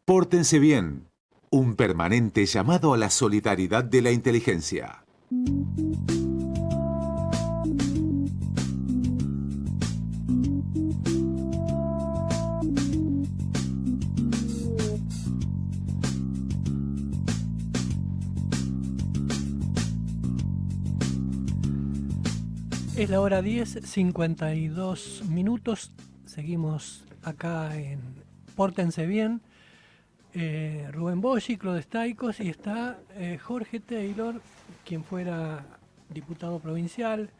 Pórtense bien. Un permanente llamado a la solidaridad de la inteligencia. Es la hora 10:52. Seguimos acá en Pórtense Bien. Rubén Boyi, Claude Staikos, y está Jorge Taylor, quien fuera diputado provincial,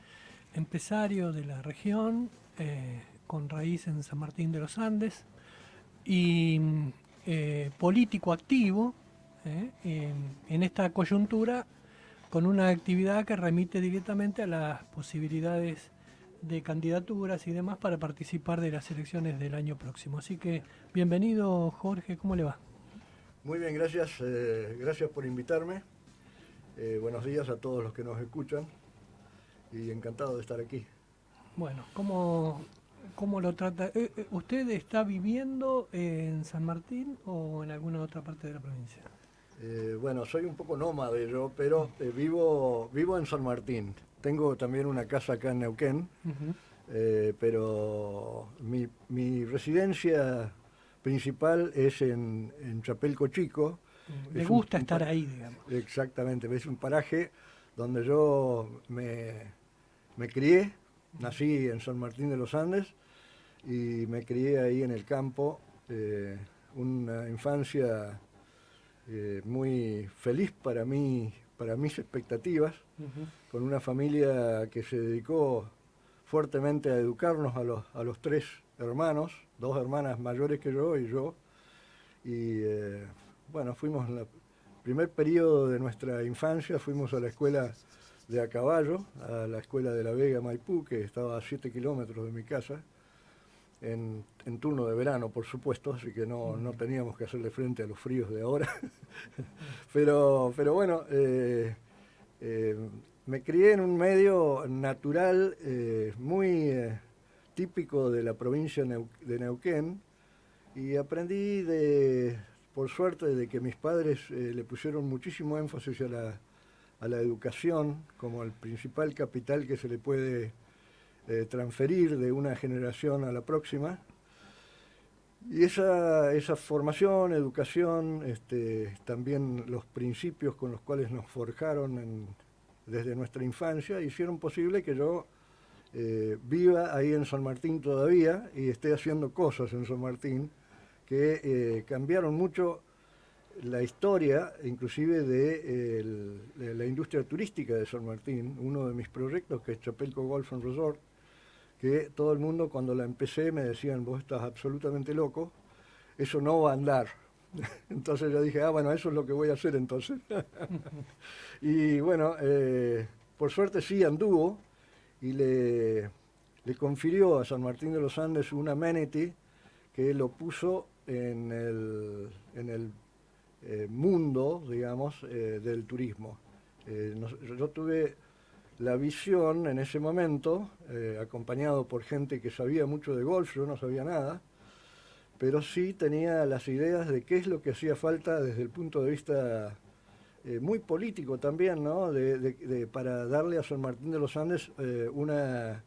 empresario de la región, con raíz en San Martín de los Andes, y político activo en esta coyuntura, con una actividad que remite directamente a las posibilidades de candidaturas y demás para participar de las elecciones del año próximo. Así que bienvenido, Jorge, ¿cómo le va? Muy bien, gracias. Gracias por invitarme. Buenos días a todos los que nos escuchan y encantado de estar aquí. Bueno, ¿cómo lo trata? ¿Usted está viviendo en San Martín o en alguna otra parte de la provincia? Bueno, soy un poco nómade yo, pero vivo en San Martín. Tengo también una casa acá en Neuquén, pero mi residencia principal es en Chapelco Chico. ¿Le gusta estar ahí, digamos? Exactamente, es un paraje donde yo me crié, nací en San Martín de los Andes y me crié ahí en el campo, una infancia muy feliz para mí, para mis expectativas, con una familia que se dedicó fuertemente a educarnos a los tres hermanos, dos hermanas mayores que yo y yo. Y bueno, fuimos en el primer periodo de nuestra infancia, fuimos a la escuela de a caballo, a la escuela de la Vega Maipú, que estaba a 7 kilómetros de mi casa, en turno de verano, por supuesto, así que no teníamos que hacerle frente a los fríos de ahora. pero bueno, me crié en un medio natural muy típico de la provincia de Neuquén, y aprendí, por suerte, de que mis padres le pusieron muchísimo énfasis a la educación como el principal capital que se le puede transferir de una generación a la próxima. Y esa formación, educación, también los principios con los cuales nos forjaron desde nuestra infancia, hicieron posible que yo viva ahí en San Martín todavía y esté haciendo cosas en San Martín que cambiaron mucho la historia, inclusive de la industria turística de San Martín. Uno de mis proyectos, que es Chapelco Golf and Resort, que todo el mundo cuando la empecé me decían: vos estás absolutamente loco, eso no va a andar. Entonces yo dije, bueno, eso es lo que voy a hacer entonces. Y bueno, por suerte sí anduvo, y le confirió a San Martín de los Andes un amenity que lo puso en el mundo, digamos, del turismo. Yo tuve la visión en ese momento, acompañado por gente que sabía mucho de golf, yo no sabía nada, pero sí tenía las ideas de qué es lo que hacía falta desde el punto de vista muy político también, ¿no? Para darle a San Martín de los Andes una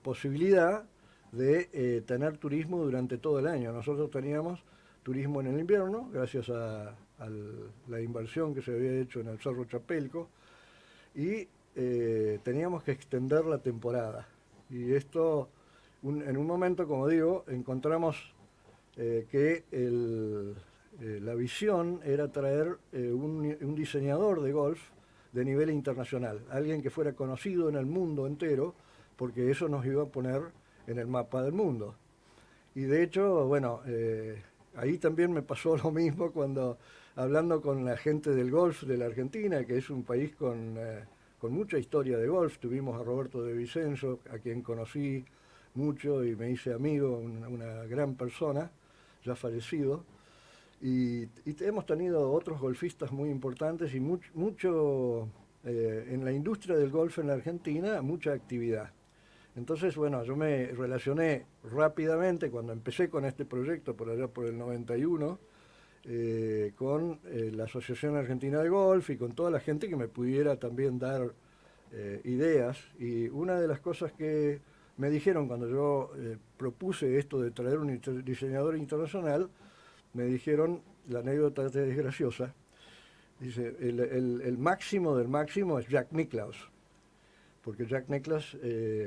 posibilidad de tener turismo durante todo el año. Nosotros teníamos turismo en el invierno, gracias a la inversión que se había hecho en el Cerro Chapelco, y teníamos que extender la temporada. Y esto, en un momento, como digo, encontramos que la visión era traer un diseñador de golf de nivel internacional, alguien que fuera conocido en el mundo entero, porque eso nos iba a poner en el mapa del mundo. Y de hecho, bueno, ahí también me pasó lo mismo cuando, hablando con la gente del golf de la Argentina, que es un país con mucha historia de golf. Tuvimos a Roberto de Vicenzo, a quien conocí mucho y me hice amigo, una gran persona, ya fallecido. Y hemos tenido otros golfistas muy importantes y mucho en la industria del golf en la Argentina, mucha actividad. Entonces, bueno, yo me relacioné rápidamente cuando empecé con este proyecto, por allá por el 91, con la Asociación Argentina de Golf y con toda la gente que me pudiera también dar ideas. Y una de las cosas que me dijeron cuando yo propuse esto de traer un diseñador internacional, me dijeron, la anécdota es graciosa, dice, el máximo del máximo es Jack Nicklaus, porque Jack Nicklaus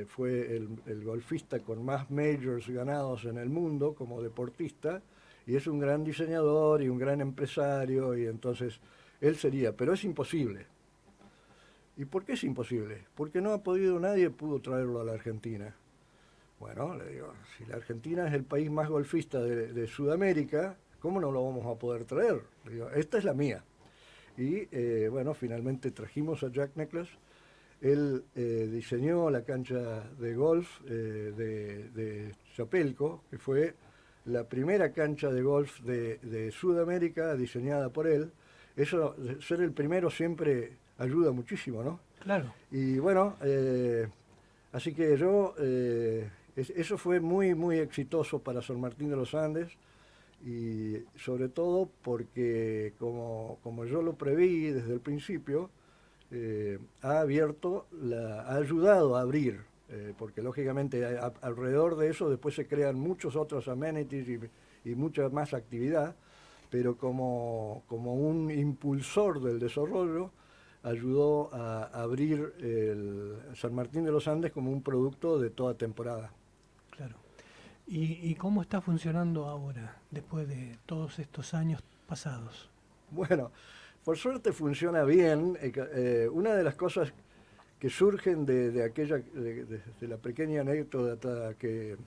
fue el golfista con más majors ganados en el mundo como deportista, y es un gran diseñador y un gran empresario, y entonces él sería, pero es imposible. ¿Y por qué es imposible? Porque no ha podido, nadie pudo traerlo a la Argentina. Bueno, le digo, si la Argentina es el país más golfista de Sudamérica, ¿cómo no lo vamos a poder traer? Le digo, esta es la mía. Y bueno, finalmente trajimos a Jack Nicklaus. Él diseñó la cancha de golf de Chapelco, que fue la primera cancha de golf de Sudamérica diseñada por él. Eso, ser el primero siempre ayuda muchísimo, ¿no? Claro. Y bueno, así que yo, eso fue muy, muy exitoso para San Martín de los Andes, y sobre todo porque, como yo lo preví desde el principio, ha abierto, ha ayudado a abrir, porque lógicamente alrededor de eso después se crean muchos otros amenities y mucha más actividad, pero como un impulsor del desarrollo, ayudó a abrir el San Martín de los Andes como un producto de toda temporada. Claro. ¿Y cómo está funcionando ahora, después de todos estos años pasados? Bueno, por suerte funciona bien. Una de las cosas que surgen de aquella, de la pequeña anécdota que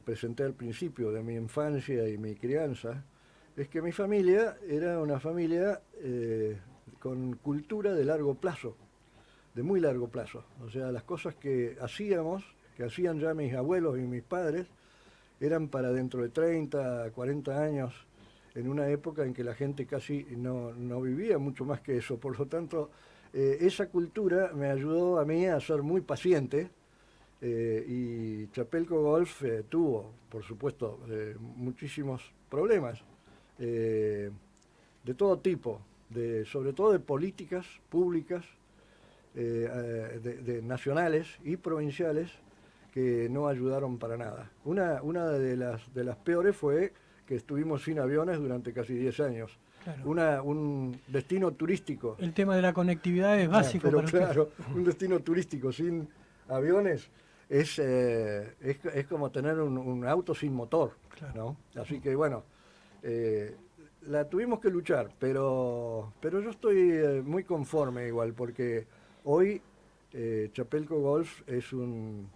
presenté al principio, de mi infancia y mi crianza, es que mi familia era una familia con cultura de largo plazo, de muy largo plazo. O sea, las cosas que hacíamos, que hacían ya mis abuelos y mis padres, eran para dentro de 30, 40 años, en una época en que la gente casi no vivía mucho más que eso. Por lo tanto, esa cultura me ayudó a mí a ser muy paciente, y Chapelco Golf tuvo, por supuesto, muchísimos problemas de todo tipo, sobre todo de políticas públicas, de nacionales y provinciales, que no ayudaron para nada. Una de las peores fue que estuvimos sin aviones durante casi 10 años. Claro. Un destino turístico. El tema de la conectividad es básico Pero para claro, ustedes. un destino turístico sin aviones es como tener un auto sin motor, Claro. ¿no? Así que bueno, la tuvimos que luchar, pero yo estoy muy conforme igual, porque hoy Chapelco Golf es un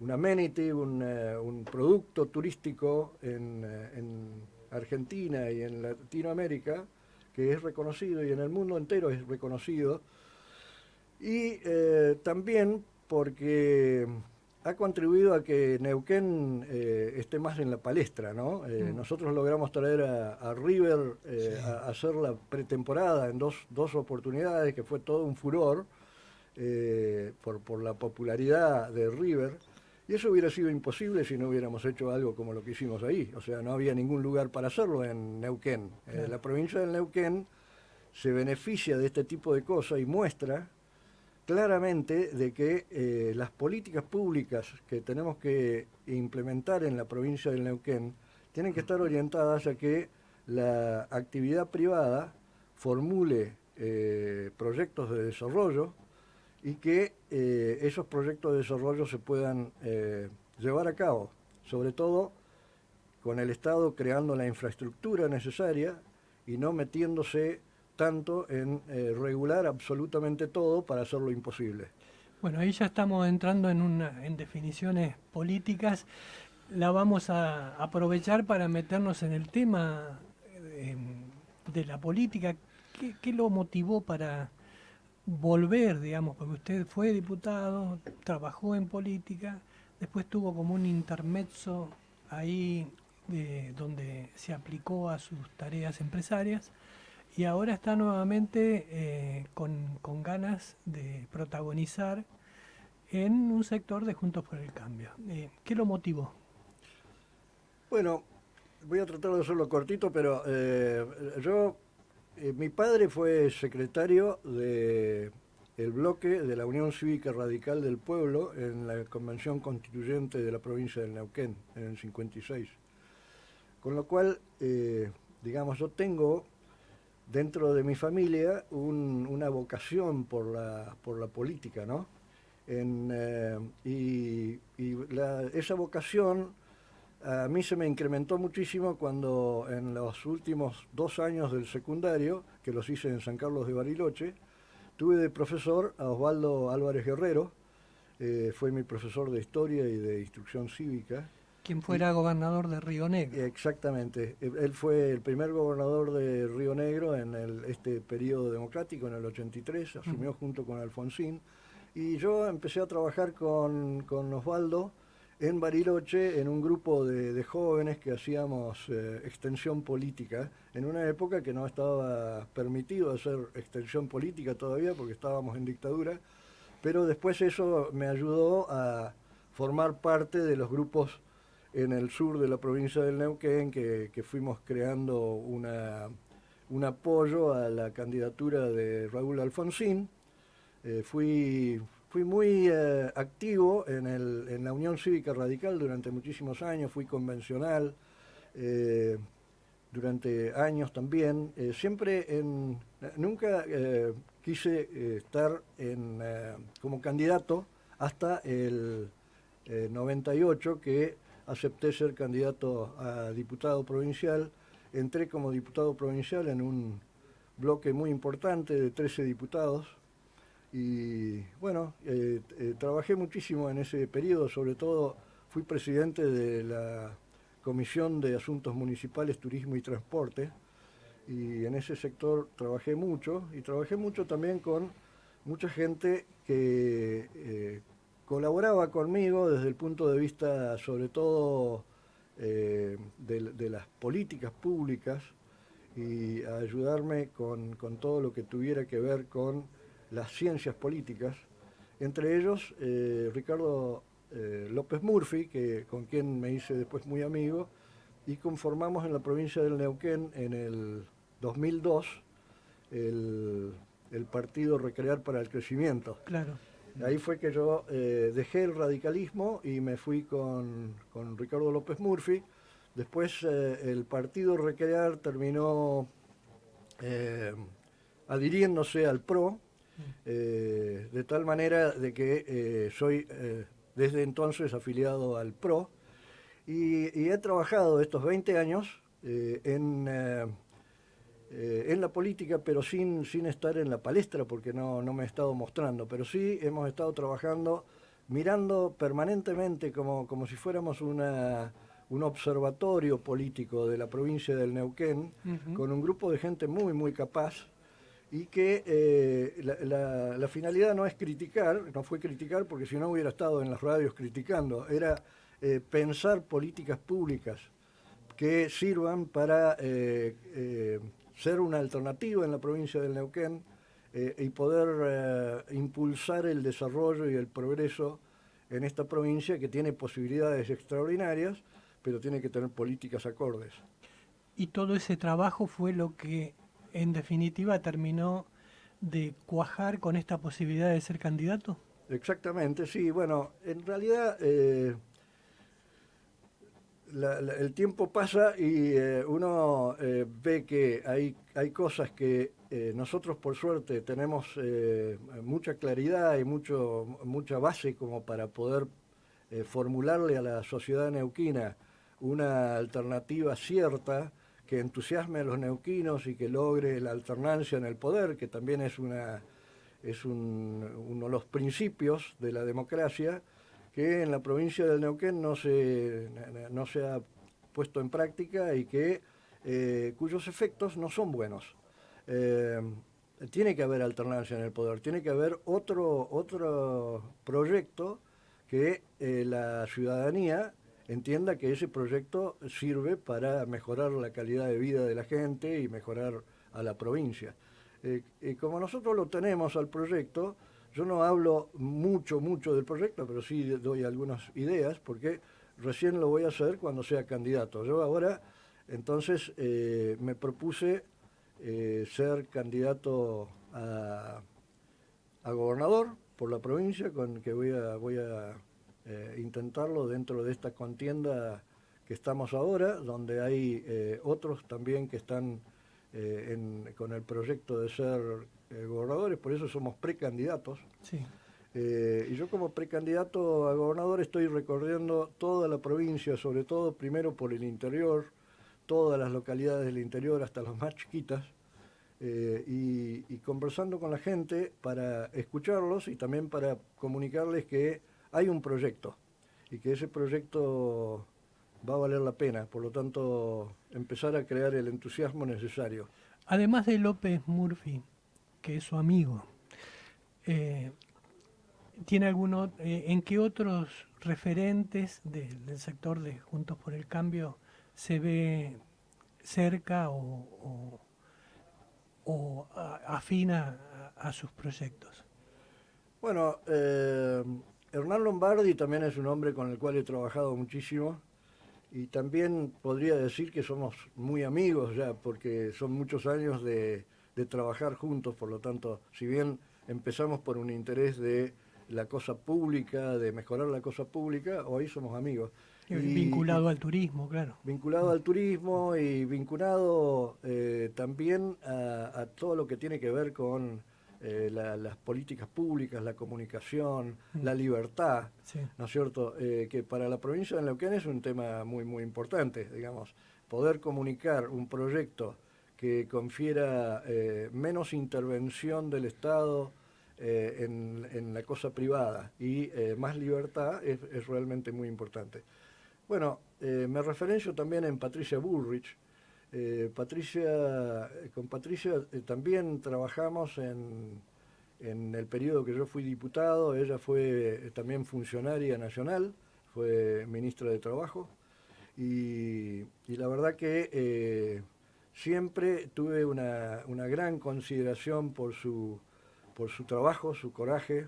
amenity, un producto turístico en Argentina y en Latinoamérica, que es reconocido, y en el mundo entero es reconocido, y también porque ha contribuido a que Neuquén esté más en la palestra, ¿no? Nosotros logramos traer a River a hacer la pretemporada en dos oportunidades, que fue todo un furor por la popularidad de River, y eso hubiera sido imposible si no hubiéramos hecho algo como lo que hicimos ahí. O sea, no había ningún lugar para hacerlo en Neuquén. La provincia del Neuquén se beneficia de este tipo de cosas y muestra claramente de que las políticas públicas que tenemos que implementar en la provincia del Neuquén tienen que estar orientadas a que la actividad privada formule proyectos de desarrollo, y que esos proyectos de desarrollo se puedan llevar a cabo, sobre todo con el Estado creando la infraestructura necesaria y no metiéndose tanto en regular absolutamente todo para hacerlo imposible. Bueno, ahí ya estamos entrando en definiciones políticas. La vamos a aprovechar para meternos en el tema de la política. ¿Qué lo motivó para volver, digamos? Porque usted fue diputado, trabajó en política, después tuvo como un intermezzo ahí donde se aplicó a sus tareas empresarias, y ahora está nuevamente con ganas de protagonizar en un sector de Juntos por el Cambio. ¿Qué lo motivó? Bueno, voy a tratar de hacerlo cortito, pero mi padre fue secretario de el bloque de la Unión Cívica Radical del Pueblo en la Convención Constituyente de la provincia del Neuquén en el 56. Con lo cual, digamos, yo tengo dentro de mi familia una vocación por la política, ¿no? Esa vocación a mí se me incrementó muchísimo cuando en los últimos 2 años del secundario, que los hice en San Carlos de Bariloche, tuve de profesor a Osvaldo Álvarez Guerrero, fue mi profesor de Historia y de Instrucción Cívica. Quien fuera gobernador de Río Negro. Exactamente, él fue el primer gobernador de Río Negro en este periodo democrático, en el 83, asumió junto con Alfonsín, y yo empecé a trabajar con Osvaldo en Bariloche en un grupo de jóvenes que hacíamos extensión política, en una época que no estaba permitido hacer extensión política todavía porque estábamos en dictadura, pero después eso me ayudó a formar parte de los grupos en el sur de la provincia del Neuquén, que fuimos creando un apoyo a la candidatura de Raúl Alfonsín. Fui muy activo en la Unión Cívica Radical durante muchísimos años, fui convencional durante años también. Nunca quise estar como candidato hasta el 98, que acepté ser candidato a diputado provincial. Entré como diputado provincial en un bloque muy importante de 13 diputados. Y bueno, trabajé muchísimo en ese periodo, sobre todo fui presidente de la Comisión de Asuntos Municipales, Turismo y Transporte, y en ese sector trabajé mucho, y trabajé mucho también con mucha gente que colaboraba conmigo desde el punto de vista, sobre todo, de las políticas públicas, y a ayudarme con todo lo que tuviera que ver con las ciencias políticas, entre ellos Ricardo López Murphy, con quien me hice después muy amigo, y conformamos en la provincia del Neuquén en el 2002 el Partido Recrear para el Crecimiento. Claro. Ahí fue que yo dejé el radicalismo y me fui con Ricardo López Murphy. Después el Partido Recrear terminó adhiriéndose al PRO, de tal manera de que soy desde entonces afiliado al PRO, y he trabajado estos 20 años en la política, pero sin estar en la palestra, porque no me he estado mostrando, pero sí hemos estado trabajando, mirando permanentemente como si fuéramos un observatorio político de la provincia del Neuquén, con un grupo de gente muy, muy capaz, y que la finalidad no es criticar, no fue criticar, porque si no hubiera estado en las radios criticando, era pensar políticas públicas que sirvan para ser una alternativa en la provincia del Neuquén y poder impulsar el desarrollo y el progreso en esta provincia, que tiene posibilidades extraordinarias, pero tiene que tener políticas acordes. Y todo ese trabajo fue lo que en definitiva terminó de cuajar con esta posibilidad de ser candidato. Exactamente, sí. Bueno, en realidad el tiempo pasa y uno ve que hay cosas que nosotros por suerte tenemos mucha claridad y mucha base como para poder formularle a la sociedad neuquina una alternativa cierta que entusiasme a los neuquinos y que logre la alternancia en el poder, que también es uno de los principios de la democracia, que en la provincia del Neuquén no se ha puesto en práctica y cuyos efectos no son buenos. Tiene que haber alternancia en el poder, tiene que haber otro proyecto que la ciudadanía entienda que ese proyecto sirve para mejorar la calidad de vida de la gente y mejorar a la provincia. Como nosotros lo tenemos al proyecto, yo no hablo mucho del proyecto, pero sí doy algunas ideas, porque recién lo voy a hacer cuando sea candidato. Yo ahora, entonces, me propuse ser candidato a gobernador por la provincia, con que voy a intentarlo dentro de esta contienda que estamos ahora, donde hay otros también que están con el proyecto de ser gobernadores, por eso somos precandidatos. Sí. Y yo como precandidato a gobernador estoy recorriendo toda la provincia, sobre todo primero por el interior, todas las localidades del interior, hasta las más chiquitas, y conversando con la gente para escucharlos y también para comunicarles que hay un proyecto y que ese proyecto va a valer la pena, por lo tanto empezar a crear el entusiasmo necesario. Además de López Murphy, que es su amigo, ¿tiene en qué otros referentes del sector de Juntos por el Cambio se ve cerca o afina a sus proyectos? Bueno, Hernán Lombardi también es un hombre con el cual he trabajado muchísimo y también podría decir que somos muy amigos ya, porque son muchos años de trabajar juntos, por lo tanto, si bien empezamos por un interés de la cosa pública, de mejorar la cosa pública, hoy somos amigos. Vinculado al turismo, claro. Vinculado al turismo y vinculado también a todo lo que tiene que ver con las políticas públicas, la comunicación, la libertad, Sí. ¿no es cierto? Que para la provincia de Neuquén es un tema muy importante, digamos. Poder comunicar un proyecto que confiera menos intervención del Estado en la cosa privada y más libertad es realmente muy importante. Bueno, me referencio también en Patricia Bullrich. Con Patricia también trabajamos en el periodo que yo fui diputado. Ella fue también funcionaria nacional, fue ministra de Trabajo. Y la verdad que siempre tuve una gran consideración por su trabajo, su coraje,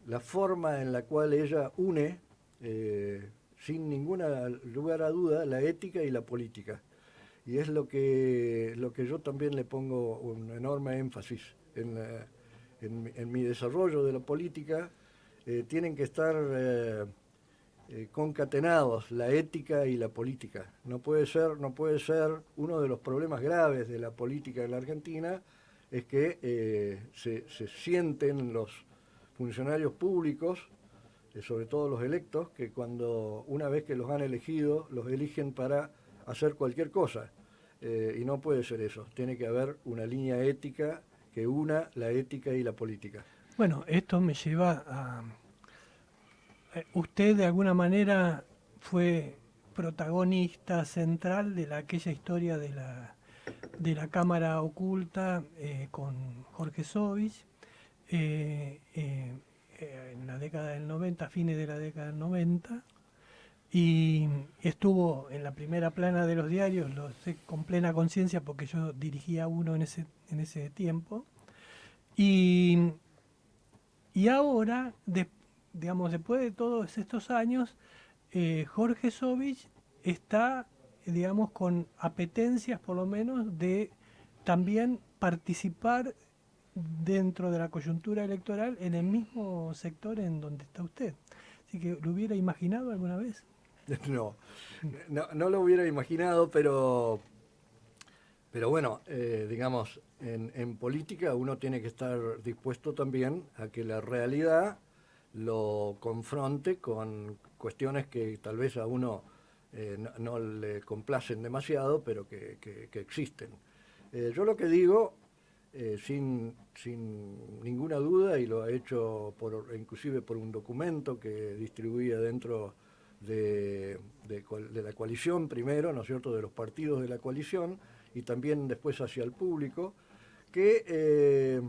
la forma en la cual ella une, sin ningún lugar a duda, la ética y la política. Y es lo que yo también le pongo un enorme énfasis. En mi desarrollo de la política tienen que estar concatenados la ética y la política. No puede ser uno de los problemas graves de la política en la Argentina, es que se sienten los funcionarios públicos, sobre todo los electos, que una vez que los han elegido, los eligen para hacer cualquier cosa. Y no puede ser eso. Tiene que haber una línea ética que una la ética y la política. Bueno, esto me lleva a... Usted de alguna manera fue protagonista central de aquella historia de la cámara oculta con Jorge Sovich. En la década del 90, fines de la década del 90, y estuvo en la primera plana de los diarios, lo sé con plena conciencia porque yo dirigía uno en ese tiempo, y ahora, digamos, después de todos estos años, Jorge Sovich está, digamos, con apetencias por lo menos de también participar dentro de la coyuntura electoral en el mismo sector en donde está usted. Así que, ¿lo hubiera imaginado alguna vez? No lo hubiera imaginado, pero bueno, digamos, en política uno tiene que estar dispuesto también a que la realidad lo confronte con cuestiones que tal vez a uno no le complacen demasiado, pero que existen. Yo lo que digo, sin ninguna duda, y lo he hecho inclusive por un documento que distribuía dentro de la coalición primero, ¿no es cierto?, de los partidos de la coalición, y también después hacia el público, que,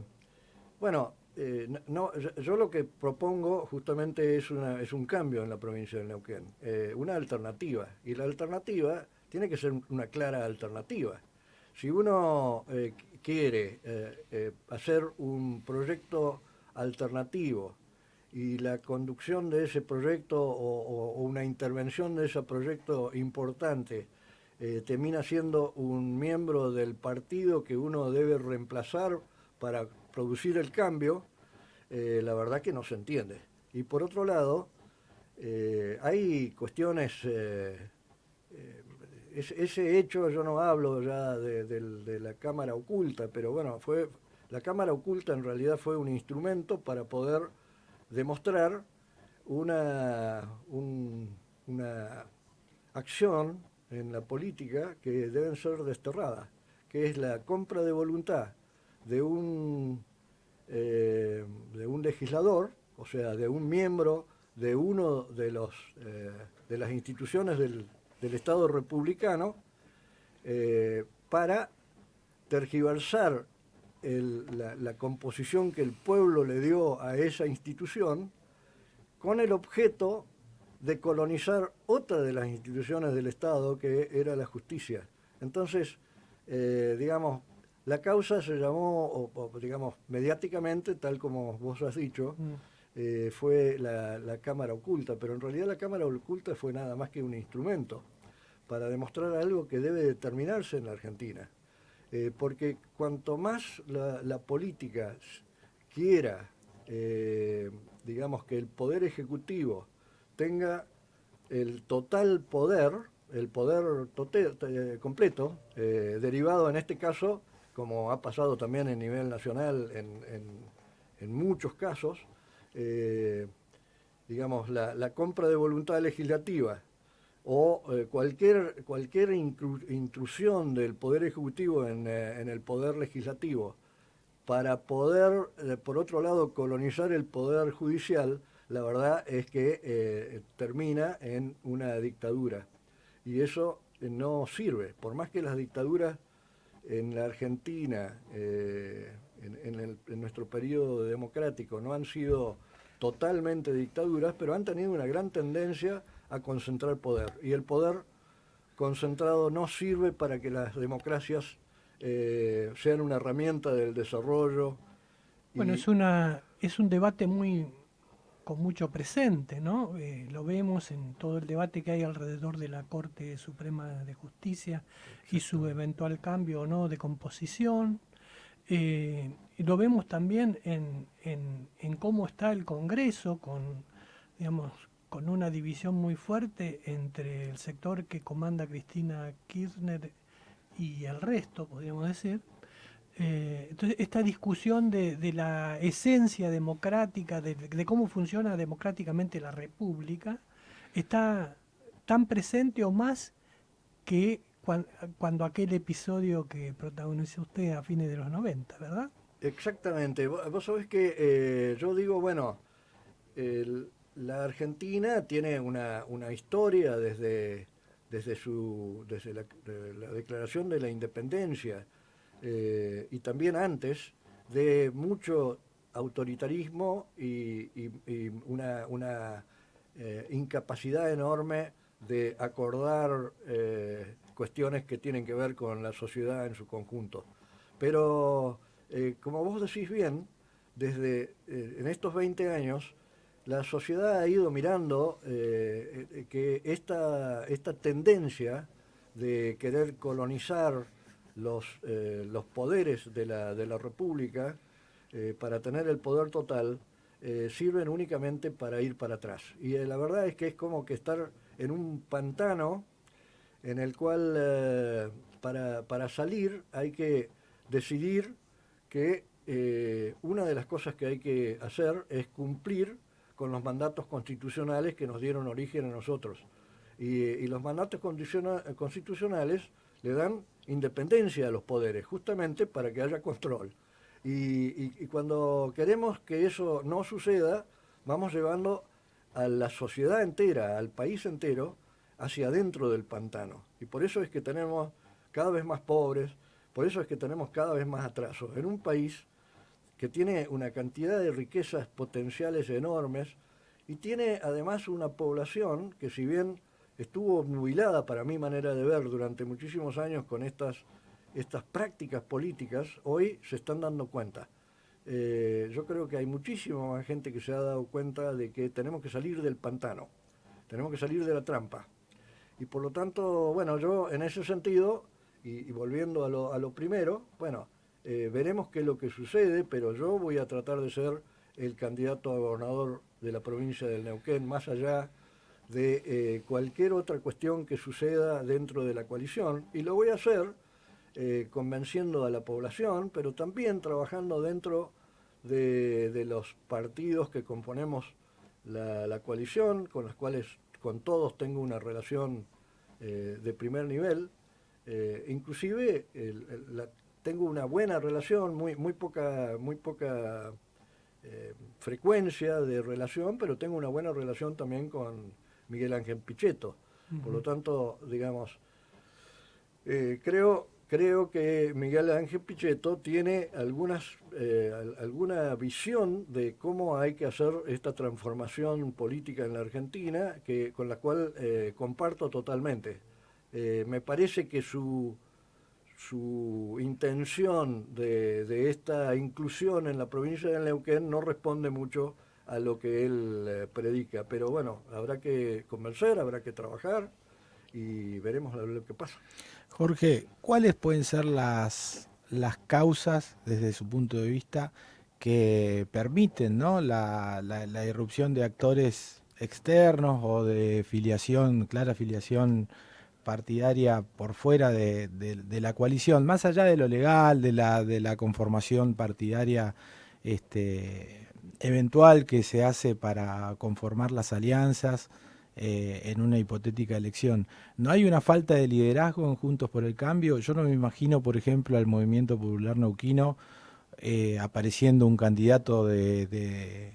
yo lo que propongo justamente es un cambio en la provincia de Neuquén, una alternativa, y la alternativa tiene que ser una clara alternativa. Si uno quiere hacer un proyecto alternativo y la conducción de ese proyecto o una intervención de ese proyecto importante termina siendo un miembro del partido que uno debe reemplazar para producir el cambio, la verdad que no se entiende. Y por otro lado, hay cuestiones, ese hecho, yo no hablo ya de la cámara oculta, pero bueno, la cámara oculta en realidad fue un instrumento para poder demostrar una acción en la política que deben ser desterradas, que es la compra de voluntad de un legislador, o sea, de un miembro de uno de las instituciones del Estado republicano, para tergiversar la composición que el pueblo le dio a esa institución, con el objeto de colonizar otra de las instituciones del Estado, que era la justicia. Entonces, digamos, la causa se llamó, digamos, mediáticamente, tal como vos has dicho, fue la cámara oculta, pero en realidad la cámara oculta fue nada más que un instrumento para demostrar algo que debe determinarse en la Argentina. Porque cuanto más la política quiera, digamos, que el Poder Ejecutivo tenga el total poder, el poder completo, derivado en este caso, como ha pasado también a nivel nacional en muchos casos, digamos, la compra de voluntad legislativa o cualquier intrusión del Poder Ejecutivo en el Poder Legislativo para poder, por otro lado, colonizar el Poder Judicial, la verdad es que termina en una dictadura. Y eso no sirve. Por más que las dictaduras en la Argentina, en nuestro periodo democrático, no han sido totalmente dictaduras, pero han tenido una gran tendencia a concentrar poder. Y el poder concentrado no sirve para que las democracias sean una herramienta del desarrollo. Bueno, es un debate con mucho presente, ¿no? Lo vemos en todo el debate que hay alrededor de la Corte Suprema de Justicia y su eventual cambio o no de composición. Lo vemos también en cómo está el Congreso, digamos, con una división muy fuerte entre el sector que comanda Cristina Kirchner y el resto, podríamos decir. Entonces, esta discusión de la esencia democrática, de cómo funciona democráticamente la República, está tan presente o más que cuando aquel episodio que protagonizó usted a fines de los 90, ¿verdad? Exactamente. Vos sabés que yo digo, bueno, la Argentina tiene una historia desde la declaración de la independencia, y también antes, de mucho autoritarismo y una incapacidad enorme de acordar cuestiones que tienen que ver con la sociedad en su conjunto. Pero, como vos decís bien, en estos 20 años, la sociedad ha ido mirando que esta tendencia de querer colonizar los poderes de la República para tener el poder total, sirven únicamente para ir para atrás. Y la verdad es que es como que estar en un pantano en el cual para salir hay que decidir que una de las cosas que hay que hacer es cumplir con los mandatos constitucionales que nos dieron origen a nosotros. Y los mandatos constitucionales le dan independencia a los poderes, justamente para que haya control. Y cuando queremos que eso no suceda, vamos llevando a la sociedad entera, al país entero, hacia adentro del pantano. Y por eso es que tenemos cada vez más pobres, por eso es que tenemos cada vez más atrasos. En un país que tiene una cantidad de riquezas potenciales enormes y tiene además una población que, si bien estuvo nubilada para mi manera de ver durante muchísimos años con estas estas prácticas políticas hoy se están dando cuenta. Yo creo que hay muchísima más gente que se ha dado cuenta de que tenemos que salir del pantano, tenemos que salir de la trampa. Y por lo tanto, bueno, yo en ese sentido, y volviendo a lo primero, bueno, veremos qué es lo que sucede, pero yo voy a tratar de ser el candidato a gobernador de la provincia del Neuquén, más allá de cualquier otra cuestión que suceda dentro de la coalición, y lo voy a hacer convenciendo a la población, pero también trabajando dentro de los partidos que componemos la coalición, con los cuales con todos tengo una relación de primer nivel, inclusive tengo una buena relación, muy poca frecuencia de relación, pero tengo una buena relación también con Miguel Ángel Pichetto. Por lo tanto, digamos, creo que Miguel Ángel Pichetto tiene alguna visión de cómo hay que hacer esta transformación política en la Argentina, con la cual comparto totalmente. Me parece que su intención de esta inclusión en la provincia de Neuquén no responde mucho a lo que él predica. Pero bueno, habrá que convencer, habrá que trabajar y veremos lo que pasa. Jorge, ¿cuáles pueden ser las causas, desde su punto de vista, que permiten, ¿no?, la irrupción de actores externos o de filiación, clara filiación partidaria por fuera de la coalición, más allá de lo legal, de la conformación partidaria eventual que se hace para conformar las alianzas en una hipotética elección? ¿No hay una falta de liderazgo en Juntos por el Cambio? Yo no me imagino, por ejemplo, al Movimiento Popular Neuquino apareciendo un candidato de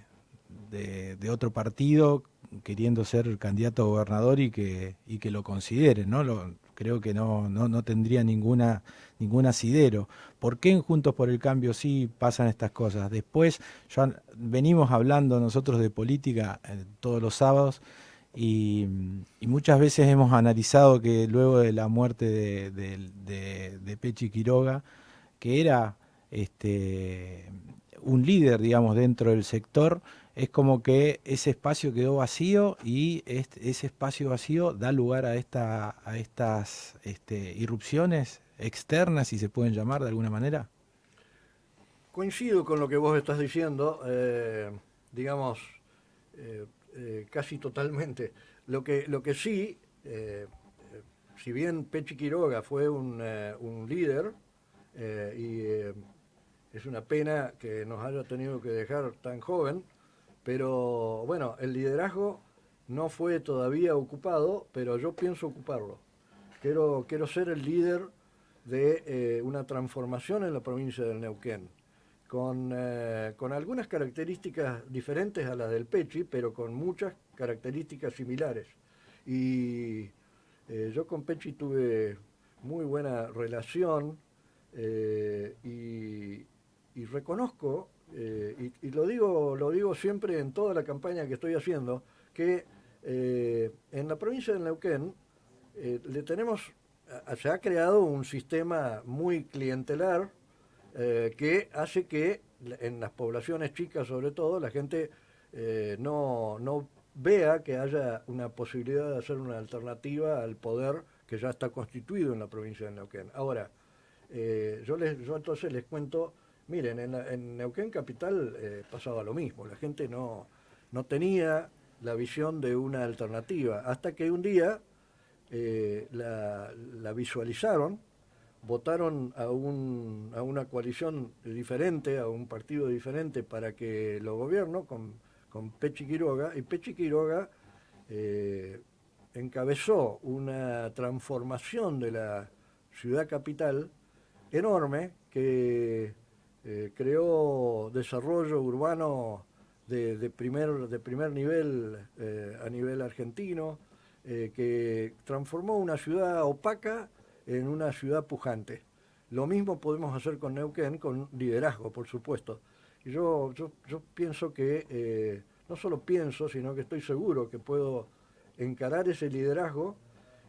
otro partido queriendo ser candidato a gobernador y que lo consideren, ¿no? Creo que no tendría ningún asidero. ¿Por qué en Juntos por el Cambio sí pasan estas cosas? Después, venimos hablando nosotros de política todos los sábados y muchas veces hemos analizado que luego de la muerte de Pechi Quiroga, que era un líder, digamos, dentro del sector, es como que ese espacio quedó vacío y ese espacio vacío da lugar a estas irrupciones externas, si se pueden llamar de alguna manera. Coincido con lo que vos estás diciendo, digamos, casi totalmente. Lo que sí, si bien Pechi Quiroga fue un líder, es una pena que nos haya tenido que dejar tan joven, pero bueno, el liderazgo no fue todavía ocupado, pero yo pienso ocuparlo. Quiero ser el líder de una transformación en la provincia del Neuquén, con algunas características diferentes a las del Pechi, pero con muchas características similares. Y yo con Pechi tuve muy buena relación y reconozco, y lo digo siempre en toda la campaña que estoy haciendo, que en la provincia de Neuquén se ha creado un sistema muy clientelar que hace que en las poblaciones chicas, sobre todo, la gente no vea que haya una posibilidad de hacer una alternativa al poder que ya está constituido en la provincia de Neuquén. Ahora, yo entonces les cuento, miren, en Neuquén Capital pasaba lo mismo, la gente no tenía la visión de una alternativa, hasta que un día la visualizaron, votaron a una coalición diferente, a un partido diferente para que lo gobierne con Pechi Quiroga, y Pechi Quiroga encabezó una transformación de la ciudad capital enorme que creó desarrollo urbano de primer nivel a nivel argentino, que transformó una ciudad opaca en una ciudad pujante. Lo mismo podemos hacer con Neuquén, con liderazgo, por supuesto. Y yo pienso que, no solo pienso, sino que estoy seguro que puedo encarar ese liderazgo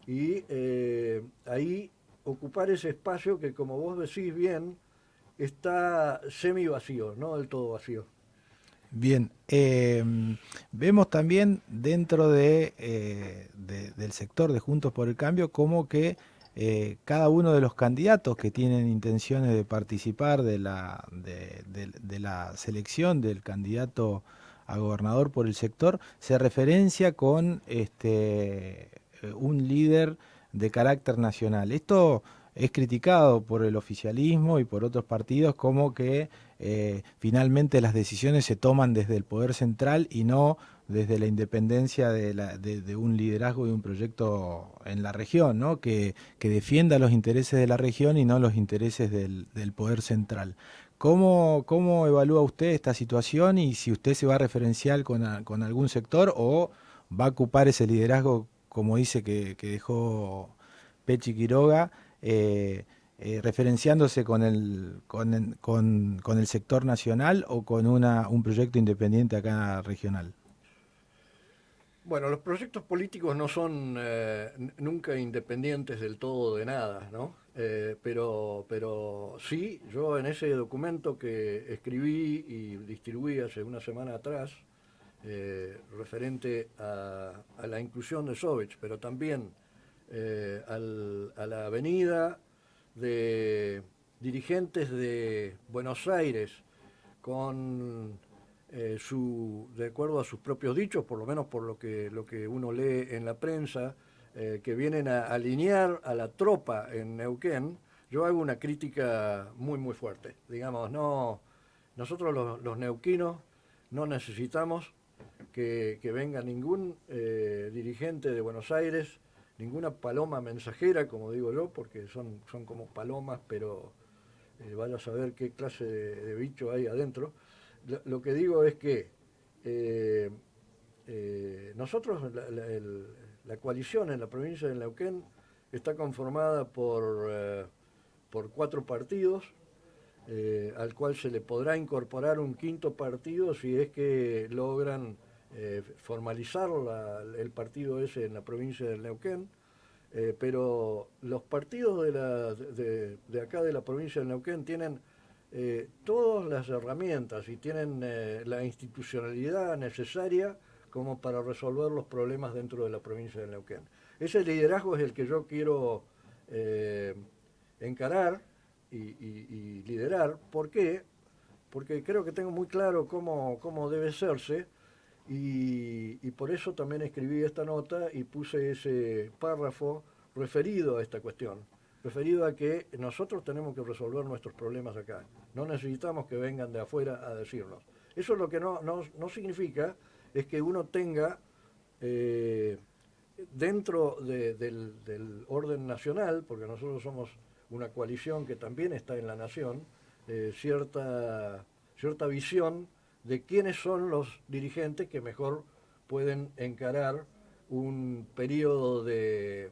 y ahí ocupar ese espacio que, como vos decís bien, está semi vacío, no del todo vacío. Bien, vemos también dentro del sector de Juntos por el Cambio como que cada uno de los candidatos que tienen intenciones de participar de la selección del candidato a gobernador por el sector se referencia con un líder de carácter nacional. Esto es criticado por el oficialismo y por otros partidos como que finalmente las decisiones se toman desde el poder central y no desde la independencia de un liderazgo y un proyecto en la región, ¿no? Que defienda los intereses de la región y no los intereses del poder central. ¿Cómo evalúa usted esta situación y si usted se va a referenciar con algún sector o va a ocupar ese liderazgo, como dice que dejó Pechi Quiroga, referenciándose con el sector nacional o con un proyecto independiente acá regional? Bueno, los proyectos políticos no son nunca independientes del todo de nada, ¿no? Pero sí, yo en ese documento que escribí y distribuí hace una semana atrás, referente a la inclusión de Sovich, pero también a la avenida de dirigentes de Buenos Aires con de acuerdo a sus propios dichos, por lo menos por lo que uno lee en la prensa, que vienen a alinear a la tropa en Neuquén. Yo hago una crítica muy muy fuerte. Digamos, no, nosotros los neuquinos no necesitamos que venga ningún dirigente de Buenos Aires, ninguna paloma mensajera, como digo yo, porque son como palomas, pero vaya a saber qué clase de bicho hay adentro. Lo que digo es que nosotros, la coalición en la provincia de Neuquén está conformada por 4 partidos, al cual se le podrá incorporar un 5.º partido si es que logran formalizar el partido ese en la provincia del Neuquén. Pero los partidos de acá de la provincia del Neuquén tienen todas las herramientas y tienen la institucionalidad necesaria como para resolver los problemas dentro de la provincia del Neuquén. Ese liderazgo es el que yo quiero encarar y liderar. ¿Por qué? Porque creo que tengo muy claro cómo debe hacerse y por eso también escribí esta nota y puse ese párrafo referido a esta cuestión, referido a que nosotros tenemos que resolver nuestros problemas acá. No necesitamos que vengan de afuera a decirnos. Eso lo que no significa es que uno tenga dentro del orden nacional, porque nosotros somos una coalición que también está en la nación, cierta visión de quiénes son los dirigentes que mejor pueden encarar un periodo de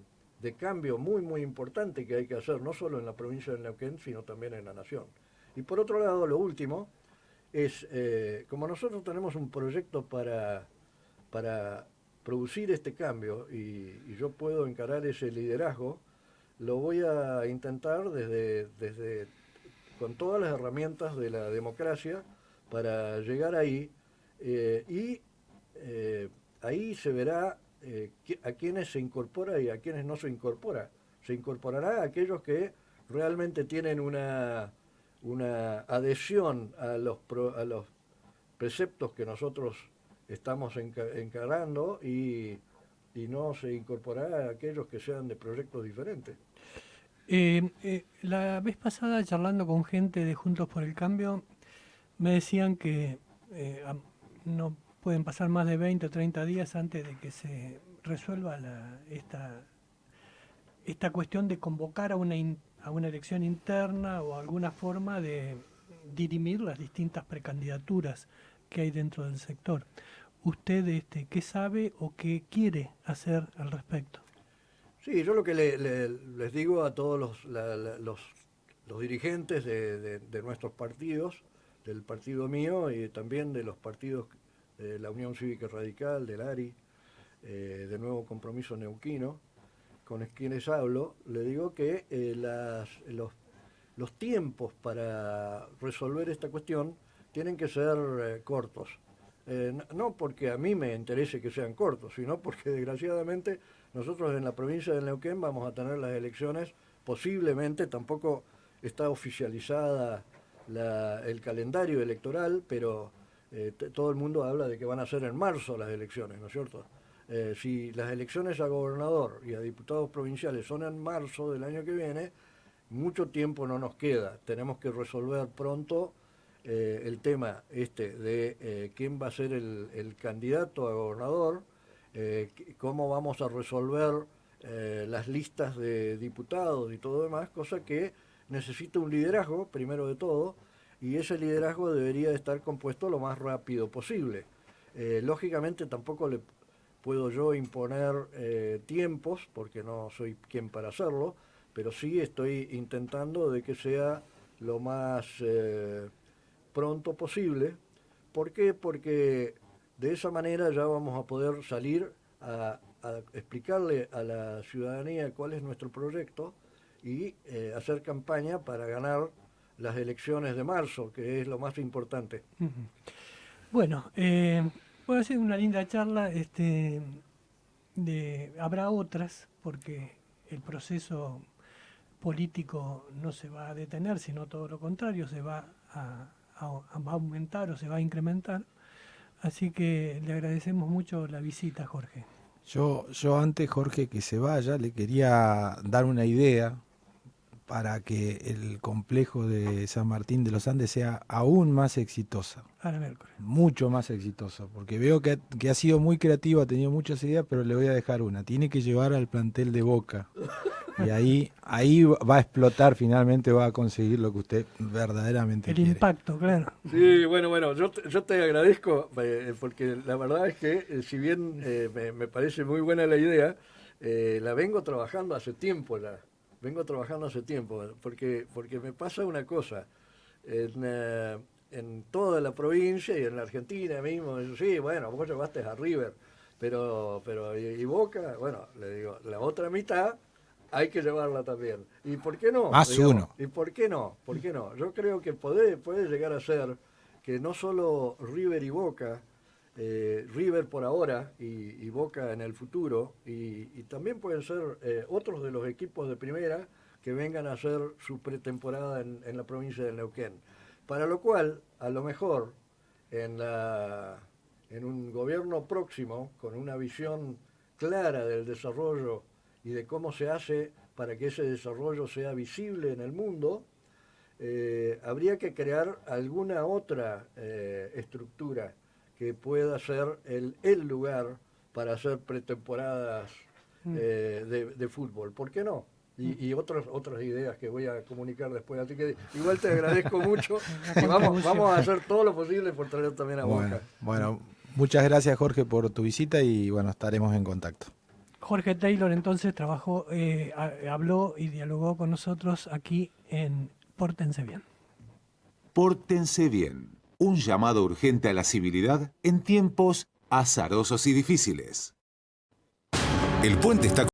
cambio muy muy importante que hay que hacer, no solo en la provincia de Neuquén, sino también en la nación. Y por otro lado, lo último es, como nosotros tenemos un proyecto para producir este cambio y yo puedo encarar ese liderazgo, lo voy a intentar desde con todas las herramientas de la democracia para llegar ahí y ahí se verá a quienes se incorpora y a quienes no se incorpora. Se incorporará a aquellos que realmente tienen una adhesión a los preceptos que nosotros estamos encarando y no se incorporará a aquellos que sean de proyectos diferentes. La vez pasada, charlando con gente de Juntos por el Cambio, me decían que no pueden pasar más de 20 o 30 días antes de que se resuelva esta cuestión de convocar a una elección interna o alguna forma de dirimir las distintas precandidaturas que hay dentro del sector. ¿Usted qué sabe o qué quiere hacer al respecto? Sí, yo lo que les digo a todos los dirigentes de nuestros partidos, del partido mío y también de los partidos de la Unión Cívica Radical, del ARI, de Nuevo Compromiso Neuquino, con quienes hablo, le digo que los tiempos para resolver esta cuestión tienen que ser cortos. No porque a mí me interese que sean cortos, sino porque desgraciadamente nosotros en la provincia de Neuquén vamos a tener las elecciones, posiblemente, tampoco está oficializada el calendario electoral, pero todo el mundo habla de que van a ser en marzo las elecciones, ¿no es cierto? Si las elecciones a gobernador y a diputados provinciales son en marzo del año que viene, mucho tiempo no nos queda. Tenemos que resolver pronto el tema de quién va a ser el candidato a gobernador, cómo vamos a resolver las listas de diputados y todo demás, cosa que necesita un liderazgo, primero de todo, y ese liderazgo debería estar compuesto lo más rápido posible. Lógicamente tampoco le puedo yo imponer tiempos, porque no soy quien para hacerlo, pero sí estoy intentando de que sea lo más pronto posible. ¿Por qué? Porque de esa manera ya vamos a poder salir a explicarle a la ciudadanía cuál es nuestro proyecto y hacer campaña para ganar las elecciones de marzo, que es lo más importante. Bueno, puede ser una linda charla, habrá otras, porque el proceso político no se va a detener, sino todo lo contrario, se va a aumentar o se va a incrementar. Así que le agradecemos mucho la visita, Jorge. Yo antes, Jorge, que se vaya, le quería dar una idea para que el complejo de San Martín de los Andes sea aún más exitosa. A la miércoles. Mucho más exitosa, porque veo que ha sido muy creativo, ha tenido muchas ideas, pero le voy a dejar una. Tiene que llevar al plantel de Boca. Y ahí va a explotar, finalmente va a conseguir lo que usted verdaderamente quiere. El impacto, claro. Sí, bueno, yo te agradezco, porque la verdad es que si bien me parece muy buena la idea, la vengo trabajando hace tiempo ya. Porque me pasa una cosa, en toda la provincia y en la Argentina mismo, sí, bueno, vos llevaste a River, pero y Boca, bueno, le digo, la otra mitad hay que llevarla también. ¿Y por qué no? Más uno. ¿Y por qué no? Yo creo que puede llegar a ser que no solo River y Boca, River por ahora y Boca en el futuro, y también pueden ser otros de los equipos de primera que vengan a hacer su pretemporada en la provincia de Neuquén. Para lo cual, a lo mejor, en un gobierno próximo, con una visión clara del desarrollo y de cómo se hace para que ese desarrollo sea visible en el mundo, habría que crear alguna otra estructura que pueda ser el lugar para hacer pretemporadas de fútbol. ¿Por qué no? Y otras ideas que voy a comunicar después. Así que igual te agradezco mucho y vamos a hacer todo lo posible por traer también a Boca. Bueno, muchas gracias, Jorge, por tu visita y bueno, estaremos en contacto. Jorge Taylor entonces habló y dialogó con nosotros aquí en Pórtense Bien. Pórtense bien. Un llamado urgente a la civilidad en tiempos azarosos y difíciles. El puente está